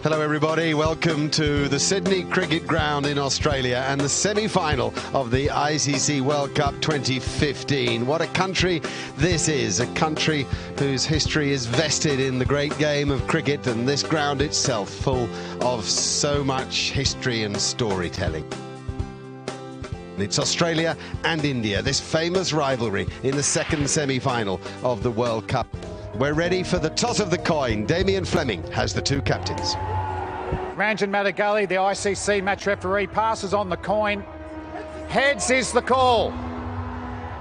Hello everybody, welcome to the Sydney Cricket Ground in Australia and the semi-final of the ICC World Cup 2015. What a country this is, a country whose history is vested in the great game of cricket, and this ground itself full of so much history and storytelling. It's Australia and India, this famous rivalry in the second semi-final of the World Cup. We're ready for the toss of the coin. Damien Fleming has the two captains. Ranjan Madagali, the ICC match referee, passes on the coin. Heads is the call.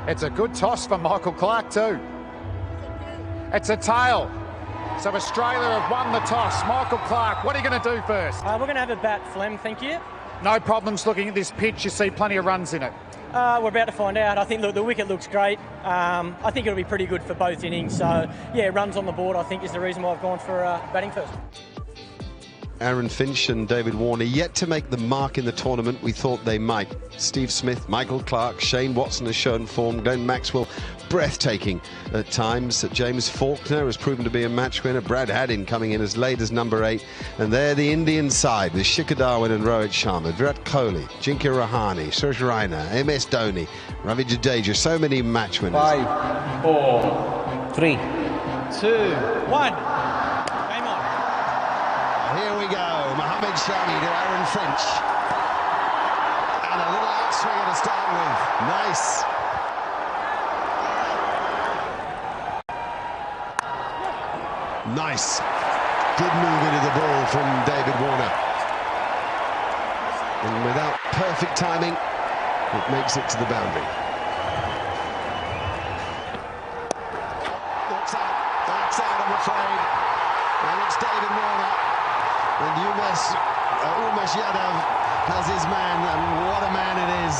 It's a good toss for Michael Clarke too. It's a tail. So Australia have won the toss. Michael Clarke, what are you going to do first? We're going to have a bat, Flem, thank you. No problems looking at this pitch. You see plenty of runs in it. We're about to find out. I think the wicket looks great. I think it'll be pretty good for both innings. So, yeah, runs on the board, I think, is the reason why I've gone for batting first. Aaron Finch and David Warner yet to make the mark in the tournament we thought they might. Steve Smith, Michael Clarke, Shane Watson has shown form, Glenn Maxwell breathtaking at times. James Faulkner has proven to be a match winner. Brad Haddin coming in as late as number 8. And there the Indian side with Shikhar Dhawan and Rohit Sharma, Virat Kohli, Jinkar Rahane, Suresh Raina, MS Dhoni, Ravi Jadeja, so many match winners. 5, 4, 3, 2, 1. Here we go, Mohammad Shami to Aaron Finch. And a little outswinger to start with. Nice. Nice. Good move into the ball from David Warner. And without perfect timing, it makes it to the boundary. That's out, I'm afraid. And it's David Warner. And Umesh Yadav has his man, and what a man it is.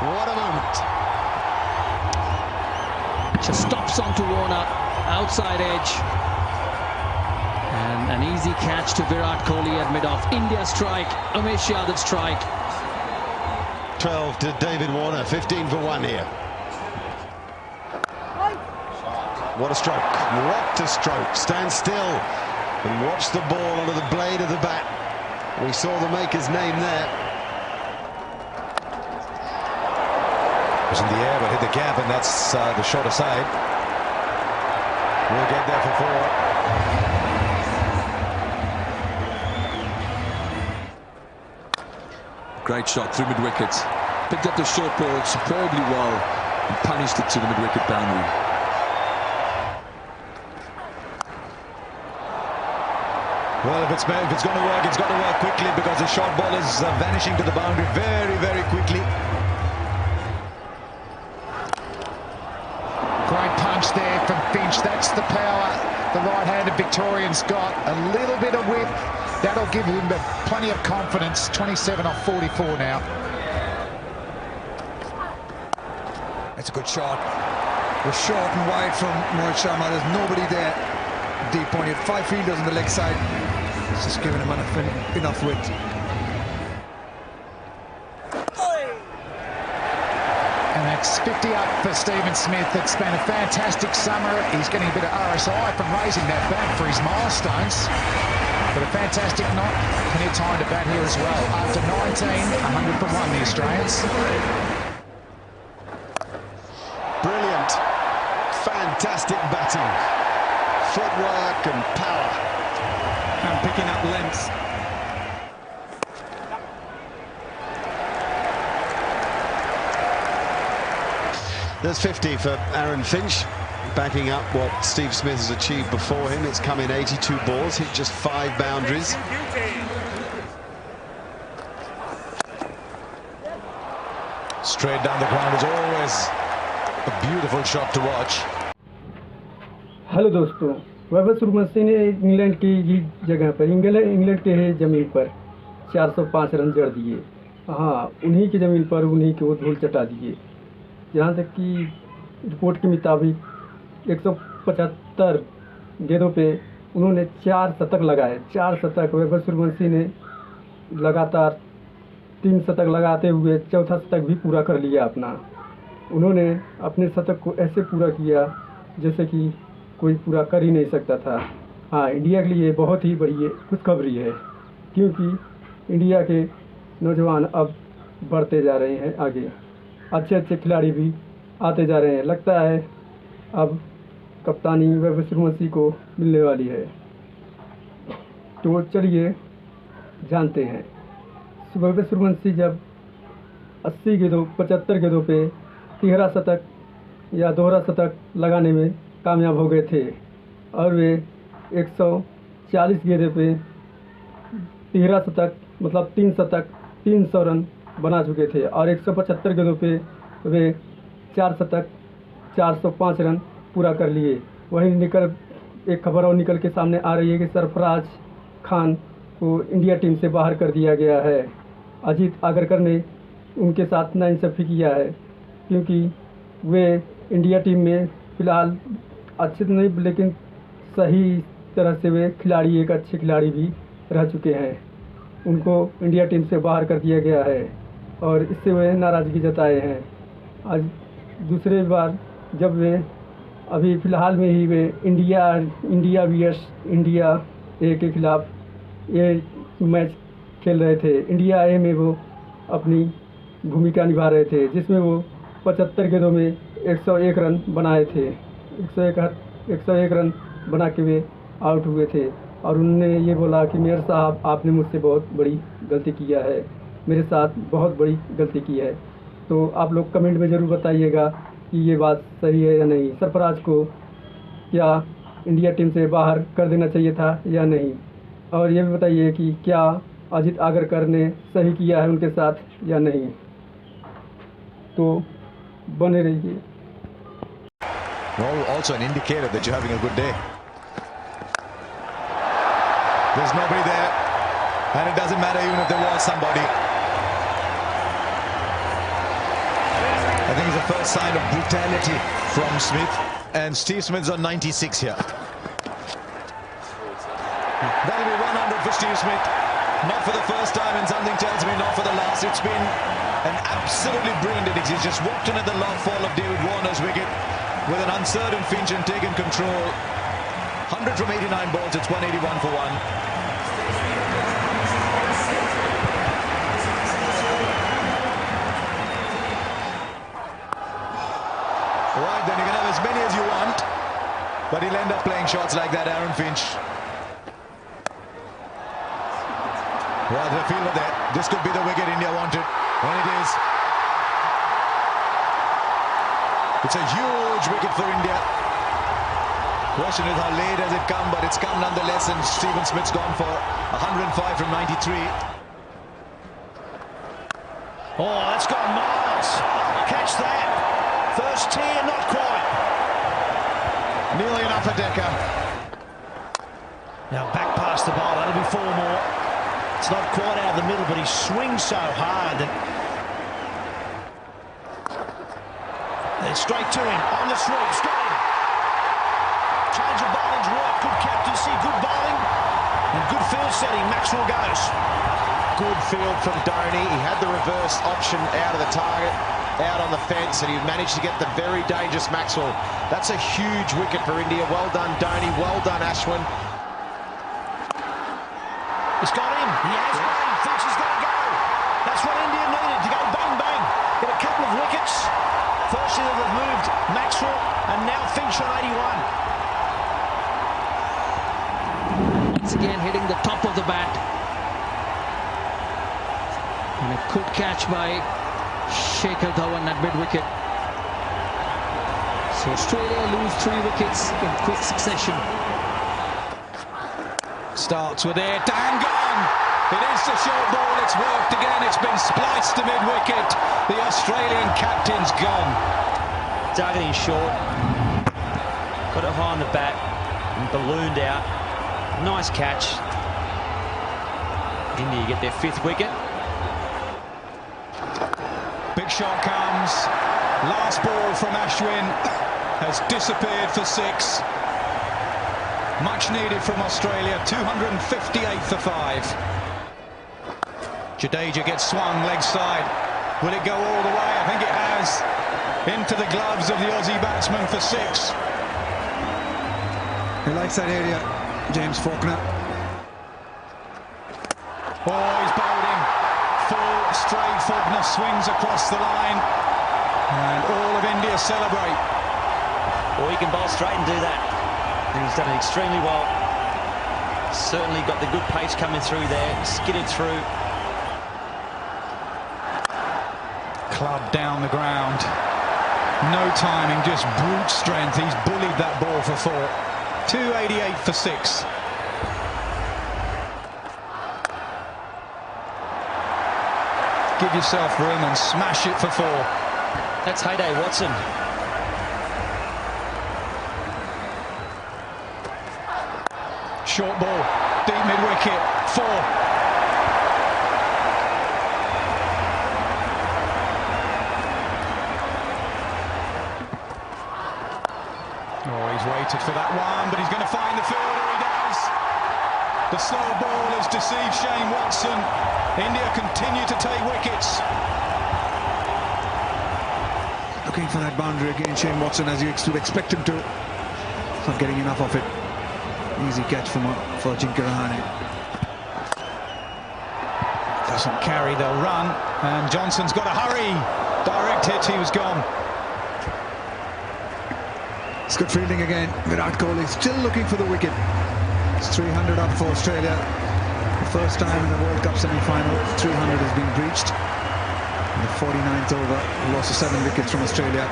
What a moment. Just stops onto Warner, outside edge. And an easy catch to Virat Kohli at mid-off. India strike, Umesh Yadav strike. 12 to David Warner, 15 for 1 here. What a stroke, what a stroke. Stand still and watch the ball onto the blade of the bat. We saw the maker's name there. It was in the air but hit the gap, and that's the shorter side. We'll get there for 4. Great shot through mid-wicket. Picked up the short ball superbly well and punished it to the mid-wicket boundary. Well, if it's going to work, it's got to work quickly, because the short ball is vanishing to the boundary very, very quickly. Great punch there from Finch. That's the power the right-handed Victorian's got. A little bit of width. That'll give him plenty of confidence. 27 off 44 now. That's a good shot. We're short and wide from Rohit Sharma. There's nobody there. Deep point. He had 5 fielders on the leg side. It's just giving him enough width. And that's 50 up for Stephen Smith. It's been a fantastic summer. He's getting a bit of RSI from raising that bat for his milestones. But a fantastic night. Plenty of time to bat here as well. After 19, 100 for 1, the Australians. Brilliant, fantastic batting. Footwork and power. And picking up length. There's 50 for Aaron Finch, backing up what Steve Smith has achieved before him. It's come in 82 balls, hit just 5 boundaries. Straight down the ground is always a beautiful shot to watch. Hello दोस्तों, वैभव सूर्यवंशी ने England की ही जगह पर England के ज़मीन पर 405 run जड़ दिए। हाँ, उन्हीं की ज़मीन पर उन्हीं को धूल चटा दिए। जहाँ तक कि रिपोर्ट के मुताबिक 175 गेंदों पे उन्होंने 4 शतक लगाए। 4 शतक वैभव सूर्यवंशी ने लगातार 3 शतक लगाते हुए चौथा शतक भी पूरा कर लिया अपना। उन्होंने अपने शतक को ऐसे पूरा किया जैसे कि कोई पूरा कर ही नहीं सकता था। हाँ, इंडिया के लिए बहुत ही बड़ी खुशखबरी है, क्योंकि इंडिया के नौजवान अब बढ़ते जा रहे हैं आगे, अच्छे अच्छे खिलाड़ी भी आते जा रहे हैं। लगता है अब कप्तानी वैभव सूर्यवंशी को मिलने वाली है। तो चलिए जानते हैं, वैभव सूर्यवंशी जब 80 गेंदों 75 गेंदों पे तिहरा शतक या दोहरा शतक लगाने में कामयाब हो गए थे और वे 140 गेंदे पे तिहरा शतक मतलब 3 शतक 300 रन बना चुके थे और 175 गेंदों पे वे 4 शतक 405 रन पूरा कर लिए। वहीं एक खबर और निकल के सामने आ रही है कि सरफराज खान को इंडिया टीम से बाहर कर दिया गया है। अजीत आगरकर ने उनके साथ नाइंसाफ़ी किया है, क्योंकि वे इंडिया टीम में फ़िलहाल अच्छे तो नहीं लेकिन सही तरह से वे खिलाड़ी, एक अच्छे खिलाड़ी भी रह चुके हैं। उनको इंडिया टीम से बाहर कर दिया गया है और इससे वे नाराज़गी जताए हैं। आज दूसरी बार जब वे अभी फ़िलहाल में ही वे इंडिया वीएस इंडिया ए के ख़िलाफ़ ये मैच खेल रहे थे। इंडिया ए में वो अपनी भूमिका निभा रहे थे, जिसमें वो 75 गेंदों में 101 रन बनाए थे। 101 रन बना के वे आउट हुए थे और उन्होंने ये बोला कि मेयर साहब, आपने मुझसे बहुत बड़ी गलती किया है, मेरे साथ बहुत बड़ी गलती की है। तो आप लोग कमेंट में ज़रूर बताइएगा कि ये बात सही है या नहीं। सरफराज को क्या इंडिया टीम से बाहर कर देना चाहिए था या नहीं, और ये भी बताइए कि क्या अजीत आगरकर ने सही किया है उनके साथ या नहीं। तो बने रहिए। Well, also an indicator that you're having a good day. There's nobody there, and it doesn't matter even if there was somebody. I think it's the first sign of brutality from Smith, and Steve Smith's on 96 here. That'll be 100 for Steve Smith. Not for the first time, and something tells me not for the last. It's been an absolutely brilliant innings. He's just walked in at the long fall of David Warner's wicket with an uncertain Finch and taken control. 100 from 89 balls. It's 181 for 1. Right, then you can have as many as you want, but he'll end up playing shots like that, Aaron Finch. Well, the fielder there. This could be the wicket India wanted, and it is. It's a huge wicket for India. Question is how late has it come, but it's come nonetheless, and Stephen Smith's gone for 105 from 93. Oh, that's gone miles. Catch that. First tee and not quite. Nearly enough for Decca. Now back past the bowl, that'll be 4 more. It's not quite out of the middle, but he swings so hard that... Then straight to him, on the sweep, straight in. Change of bowling's work, good captaincy, good bowling, and good field setting. Maxwell goes. Good field from Dhoni. He had the reverse option out of the target, out on the fence, and he managed to get the very dangerous Maxwell. That's a huge wicket for India. Well done, Dhoni. Well done, Ashwin. He's got him. He has got him. Finch is going to go. That's what India needed, to go bang, bang. Get a couple of wickets. Firstly, they've moved Maxwell, and now Finch on 81. Once again hitting the top of the bat. And a good catch by Shikhar Dhawan at mid-wicket. So Australia lose 3 wickets in quick succession. Starts with it, and gone! It is the short ball, it's worked again, it's been spliced to mid-wicket. The Australian captain's gone. Dug it in short, got it high on the bat, and ballooned out. Nice catch. India get their 5th wicket. Big shot comes. Last ball from Ashwin has disappeared for 6. Much needed from Australia, 258 for 5. Jadeja gets swung leg side. Will it go all the way? I think it has. Into the gloves of the Aussie batsman for 6. He likes that area. James Faulkner. Oh, he's bowled him. Full straight. Faulkner swings across the line. And all of India celebrate. Well, he can bowl straight and do that. And he's done it extremely well. Certainly got the good pace coming through there. Skidded through. Club down the ground. No timing, just brute strength. He's bullied that ball for 4. 288 for 6. Give yourself room and smash it for 4. That's Heyday Watson. Short ball, deep mid-wicket, 4. Oh, he's waited for that one, but he's going to find the fielder. He does. The slow ball has deceived Shane Watson. India continue to take wickets. Looking for that boundary again, Shane Watson, as you would expect him to. He's not getting enough of it. Easy catch for Ajinkya Rahane. Doesn't carry, they'll run. And Johnson's got to hurry. Direct hit, he was gone. It's good fielding again. Virat Kohli still looking for the wicket. It's 300 up for Australia. The first time in the World Cup semi-final, 300 has been breached. In the 49th over, loss of 7 wickets from Australia.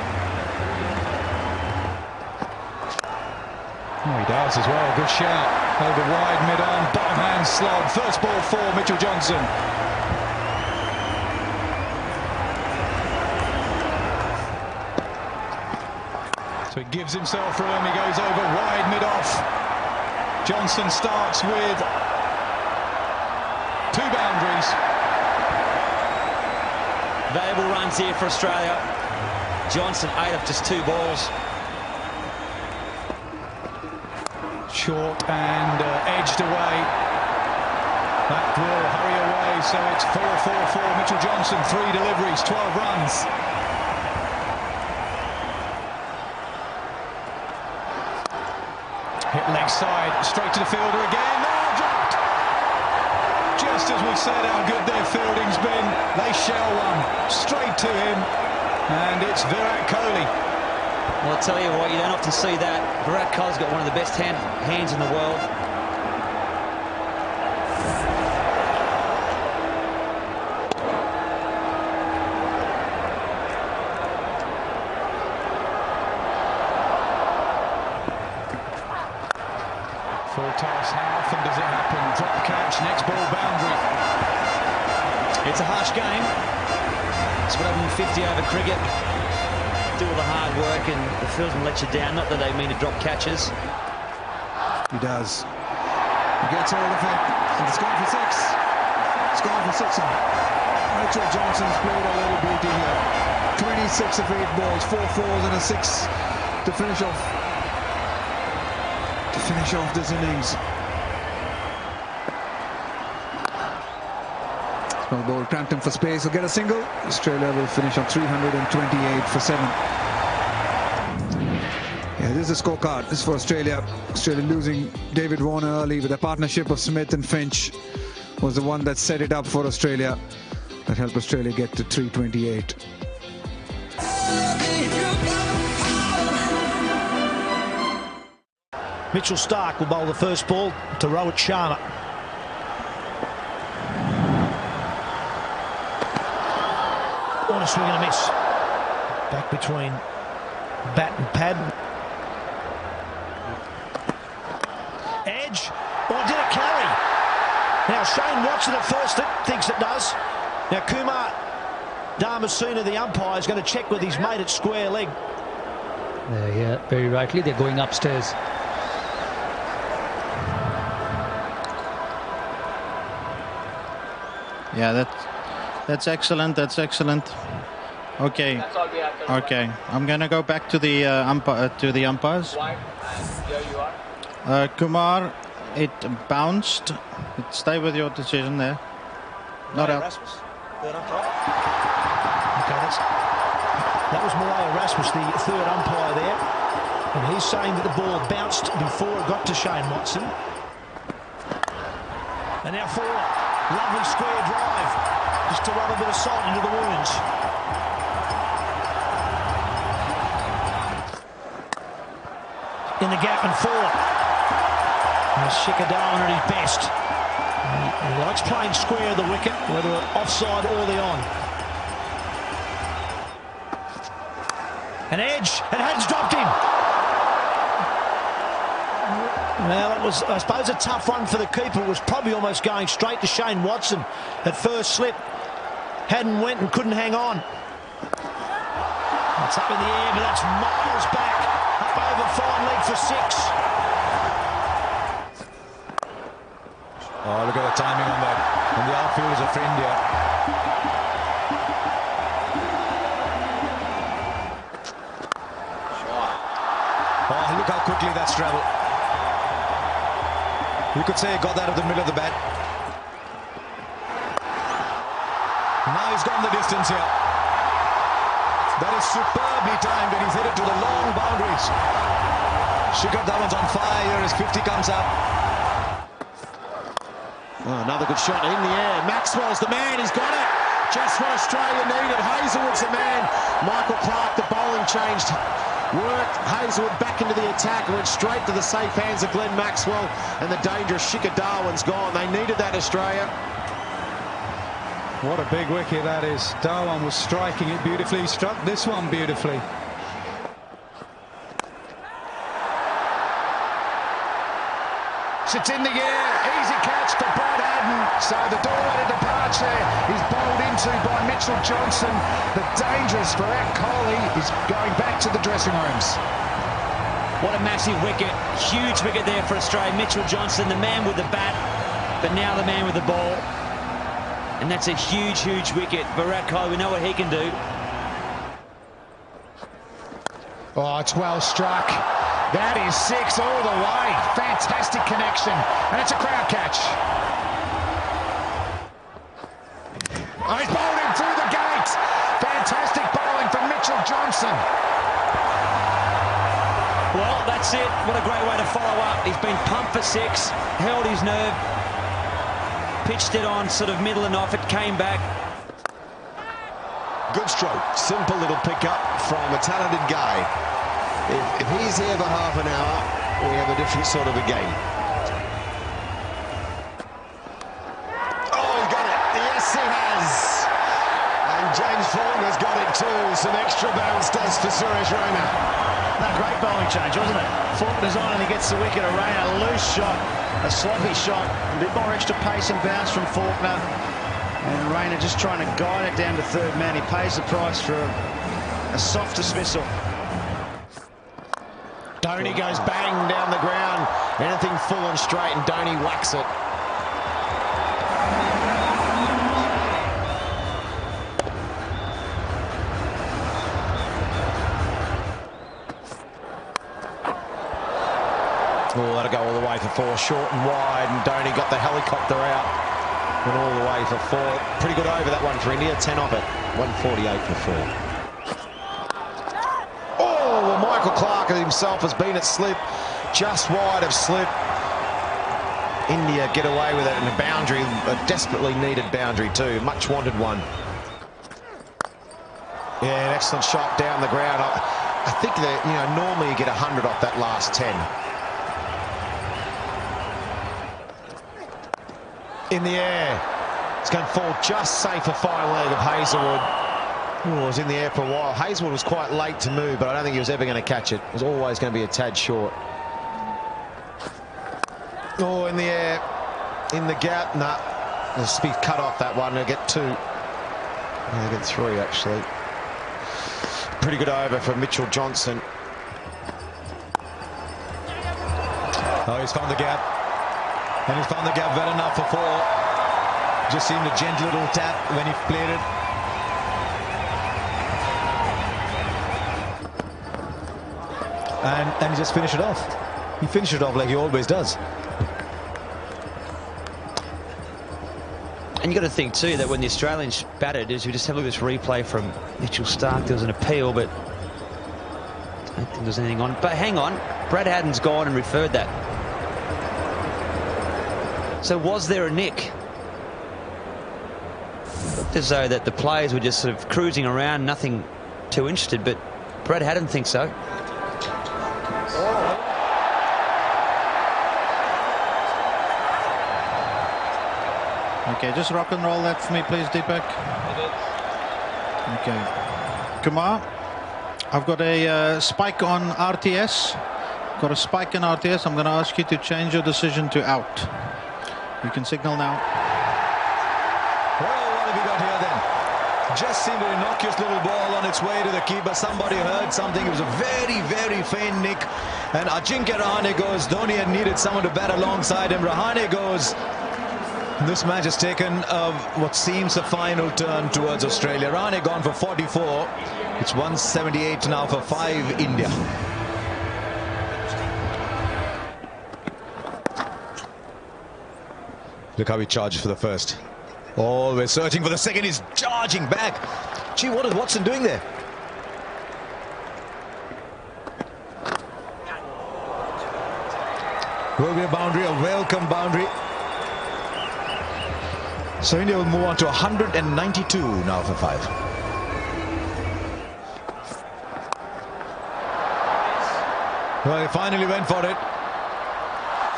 Oh, he does as well. Good shout. Over wide, mid-on, bottom hand slog. First ball for Mitchell Johnson. So he gives himself room. He goes over wide, mid-off. Johnson starts with 2 boundaries. Valuable runs here for Australia. Johnson 8 of just 2 balls. Short and edged away. That will hurry away, so it's 4-4-4. Mitchell Johnson, 3 deliveries, 12 runs. Hit leg side, straight to the fielder again. Oh, dropped! Just as we said how good their fielding's been, they shell one straight to him, and it's Virat Kohli. Well, I'll tell you what, you don't often see that. Virat Kohli's got one of the best hands in the world. Full toss, how often does it happen? Drop catch, next ball boundary. It's a harsh game. It's what happened in 50 over cricket. Do all the hard work and the fieldsman lets you down. Not that they mean to drop catches. He does. He gets hold of it. And it's gone for 6. It's gone for 6. Mitchell Johnson's played a little beauty here. 26 of 8 balls, 4 fours and a 6 to finish off. This innings. Small ball cramped him for space. He'll get a single. Australia will finish on 328 for 7. Yeah, this is a scorecard. This is for Australia. Australia losing David Warner early with a partnership of Smith and Finch was the one that set it up for Australia. That helped Australia get to 328. Mitchell Starc will bowl the first ball to Rohit Sharma. On a swing and a miss. Back between bat and pad. Edge. Or did it carry? Now Shane Watson at first thinks it does. Now Kumar Dharmasena, the umpire, is going to check with his mate at square leg. Yeah, very rightly. They're going upstairs. Yeah, that's excellent. That's excellent. Okay. Okay. I'm gonna go back to the umpires. Kumar, it bounced. Stay with your decision there. Not out. Okay, that was Mariah Rasmus, the third umpire there, and he's saying that the ball bounced before it got to Shane Watson. And now Ford, lovely square drive, just to rub a bit of salt into the wounds. In the gap and Ford. Shikadawan at his best. He likes playing square of the wicket, whether offside or the on. An edge, and Hadden's dropped him. Well, it was, I suppose, a tough one for the keeper. It was probably almost going straight to Shane Watson at first slip. Hadden went and couldn't hang on. It's up in the air, but that's miles back. Up over fine leg for 6. Oh, look at the timing on that. And the outfield is a Phir India. Oh, look how quickly that's travelled. You could say he got that at the middle of the bat. Now he's gone the distance here. That is superbly timed, and he's headed to the long boundaries. Shikhar Dhawan's on fire here as 50 comes up. Oh, another good shot in the air. Maxwell's the man. He's got it. Just what Australia needed. Hazelwood's the man. Michael Clarke, the bowling changed. Worked Hazelwood back into the attack and went straight to the safe hands of Glenn Maxwell. And the dangerous Shikhar Dhawan's gone. They needed that, Australia. What a big wicket that is. Dhawan was striking it beautifully. He struck this one beautifully. It's in the air. Easy catch for Brad Hadden. So the doorway to departure is bowled into by Mitchell Johnson. The dangerous Virat Kohli is going back to the dressing rooms. What a massive wicket. Huge wicket there for Australia. Mitchell Johnson, the man with the bat, but now the man with the ball. And that's a huge, huge wicket. Virat Kohli, we know what he can do. Oh, it's well struck. That is 6 all the way. Fantastic connection. And it's a crowd catch. Oh, he's bowled him through the gate. Fantastic bowling from Mitchell Johnson. Well, that's it. What a great way to follow up. He's been pumped for 6, held his nerve, pitched it on sort of middle and off. It came back. Good stroke. Simple little pickup from a talented guy. If he's here for half an hour, we have a different sort of a game. Oh, he's got it. Yes, he has. And James Faulkner's got it too. Some extra bounce does for Suresh Raina. That great bowling change, wasn't it? Faulkner's on and he gets the wicket. A Raina, loose shot, a sloppy shot. A bit more extra pace and bounce from Faulkner. And Raina just trying to guide it down to third man. He pays the price for a soft dismissal. Dhoni goes bang down the ground. Anything full and straight, and Dhoni whacks it. Oh, that'll go all the way for 4, short and wide, and Dhoni got the helicopter out. Went all the way for 4. Pretty good over that one for India. 10 of it. 148 for 4. Michael Clarke himself has been at slip, just wide of slip. India get away with it, and a boundary, a desperately needed boundary too, much wanted one. Yeah, an excellent shot down the ground. I think that, you know, normally you get 100 off that last 10. In the air, it's going to fall just safe a fine leg of Hazelwood. Oh, it was in the air for a while. Hazelwood was quite late to move, but I don't think he was ever going to catch it. It was always going to be a tad short. Oh, in the air, in the gap. Nah, it'll be cut off that one. They'll get 2. They'll get 3, actually. Pretty good over for Mitchell Johnson. Oh, he's found the gap. And he's found the gap well enough for 4. Just seemed a gentle little tap when he played it. And he just finished it off. He finished it off like he always does. And you got to think too that when the Australians batted, as we just have a look at this replay from Mitchell Starc, there was an appeal, but I don't think there's anything on. But hang on, Brad Hadden's gone and referred that. So was there a nick? Looked as though that the players were just sort of cruising around, nothing too interested, but Brad Haddon thinks so. Okay, just rock and roll that for me, please, Deepak. Okay. Kumar, I've got a spike on RTS. Got a spike in RTS. I'm going to ask you to change your decision to out. You can signal now. Well, what have we got here then? Just seemed an innocuous little ball on its way to the keeper. Somebody heard something. It was a very, very faint nick. And Ajinkya Rahane goes. Dhoni had needed someone to bat alongside him. Rahane goes. This match has taken what seems a final turn towards Australia. Rahane gone for 44. It's 178 now for 5 India. Look how he charges for the first. Oh, we're searching for the second. He's charging back. Gee, what is Watson doing there? Will be a boundary, a welcome boundary. So India will move on to 192 now for 5. Well, he finally went for it.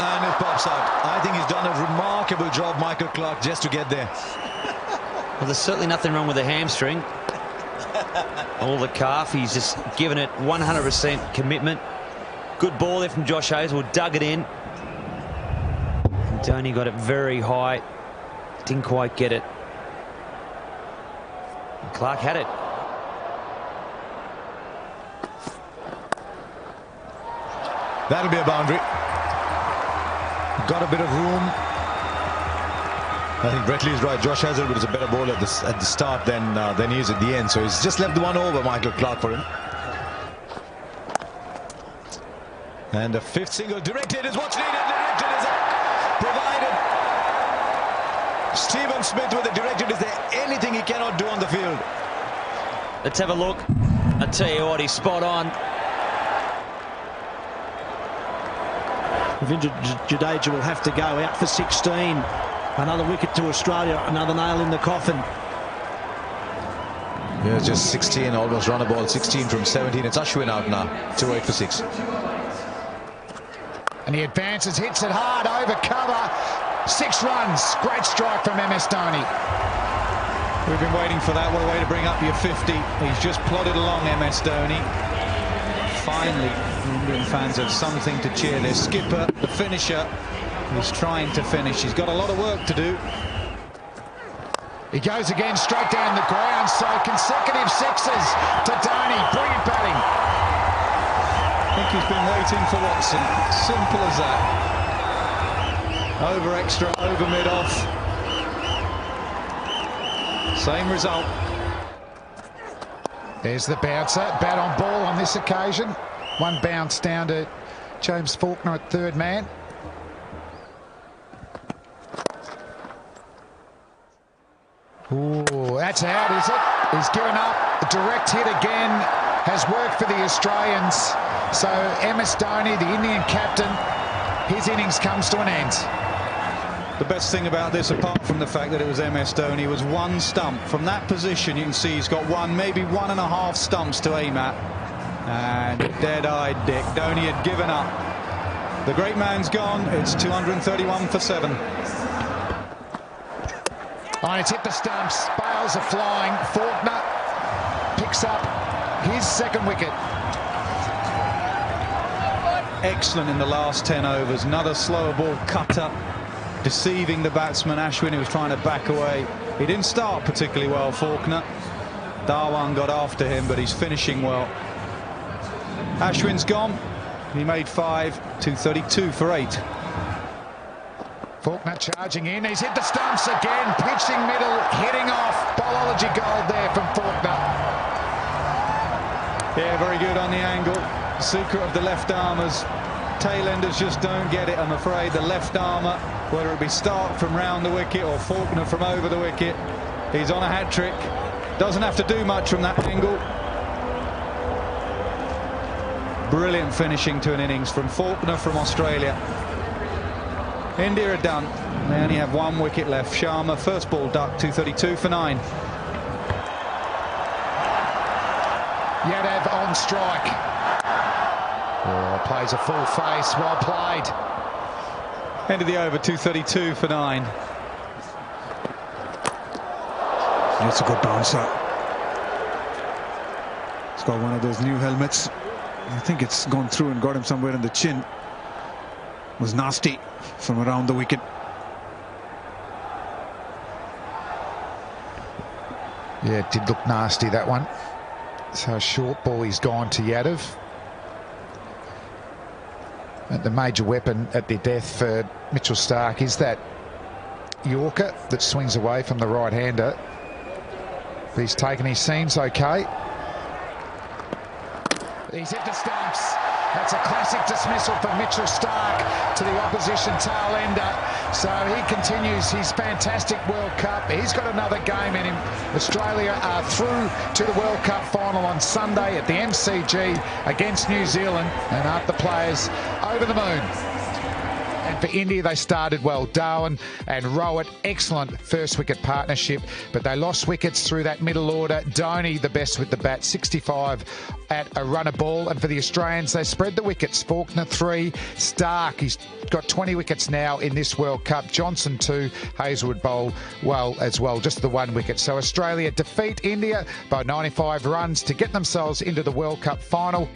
And it pops out. I think he's done a remarkable job, Michael Clarke, just to get there. Well, there's certainly nothing wrong with the hamstring. Or the calf. He's just given it 100% commitment. Good ball there from Josh Hazlewood. Dug it in. And Dhoni got it very high. Didn't quite get it. Clarke had it. That'll be a boundary. Got a bit of room. I think Brett Lee's right. Josh Hazlewood is a better bowler at the start than he is at the end. So he's just left the one over, Michael Clarke, for him. And the 5th single directed is what's needed. Directed is provided. Stephen Smith with the directed. Is there anything he cannot do on the field? Let's have a look. I tell you what, he's spot on. Jadeja will have to go out for 16. Another wicket to Australia, another nail in the coffin. Yeah, just 16, almost run a ball. 16 from 17. It's Ashwin out now. 2-8 for 6. And he advances, hits it hard, over cover. 6 runs. Great strike from MS Dhoni. We've been waiting for that. What a way to bring up your 50. He's just plodded along, MS Dhoni. Finally, Indian fans have something to cheer. Their skipper, the finisher, is trying to finish. He's got a lot of work to do. He goes again straight down the ground. So consecutive 6s to Dhoni. Brilliant batting. I think he's been waiting for Watson. Simple as that. Over extra, over mid-off. Same result. There's the bouncer. Bat on ball on this occasion. One bounce down to James Faulkner at 3rd man. Ooh, that's out, is it? He's given up. A direct hit again has worked for the Australians. So MS Dhoni, the Indian captain, his innings comes to an end. The best thing about this, apart from the fact that it was MS Dhoni, was one stump. From that position, you can see he's got one, maybe 1.5 stumps to aim at. And dead-eyed Dick. Dhoni had given up. The great man's gone. It's 231 for 7. Oh, it's hit the stumps. Bales are flying. Faulkner picks up his 2nd wicket. Excellent in the last 10 overs. Another slower ball cutter, deceiving the batsman Ashwin, who was trying to back away. He didn't start particularly well, Faulkner. Dhawan got after him, but he's finishing well. Ashwin's gone. He made 5, 232 for 8. Faulkner charging in. He's hit the stumps again. Pitching middle, hitting off. Bowlology gold there from Faulkner. Yeah, very good on the angle. The secret of the left armers. Tailenders just don't get it, I'm afraid. The left armour, whether it be Stark from round the wicket or Faulkner from over the wicket, he's on a hat-trick. Doesn't have to do much from that angle. Brilliant finishing to an innings from Faulkner from Australia. India are done. They only have 1 wicket left. Sharma, first ball duck, 232 for 9. Yadav on strike. Oh, plays a full face, well played. End of the over, 232 for 9. That's a good bouncer. He's got one of those new helmets. I think it's gone through and got him somewhere in the chin. It was nasty from around the wicket. Yeah, it did look nasty, that one. So a short ball, he's gone to Yadav. And the major weapon at their death for Mitchell Starc is that Yorker that swings away from the right-hander. But he's taken his seams okay. He's hit the stumps. That's a classic dismissal for Mitchell Starc to the opposition tail ender. So he continues his fantastic World Cup. He's got another game in him. Australia are through to the World Cup final on Sunday at the MCG against New Zealand, and aren't the players over the moon? And for India, they started well. Darwin and Rohit, excellent first wicket partnership, but they lost wickets through that middle order. Dhoni, the best with the bat, 65 at a runner ball. And for the Australians, they spread the wickets. Faulkner 3, Starc, he's got 20 wickets now in this World Cup. Johnson 2, Hazlewood bowl well as well, just the 1 wicket. So Australia defeat India by 95 runs to get themselves into the World Cup final.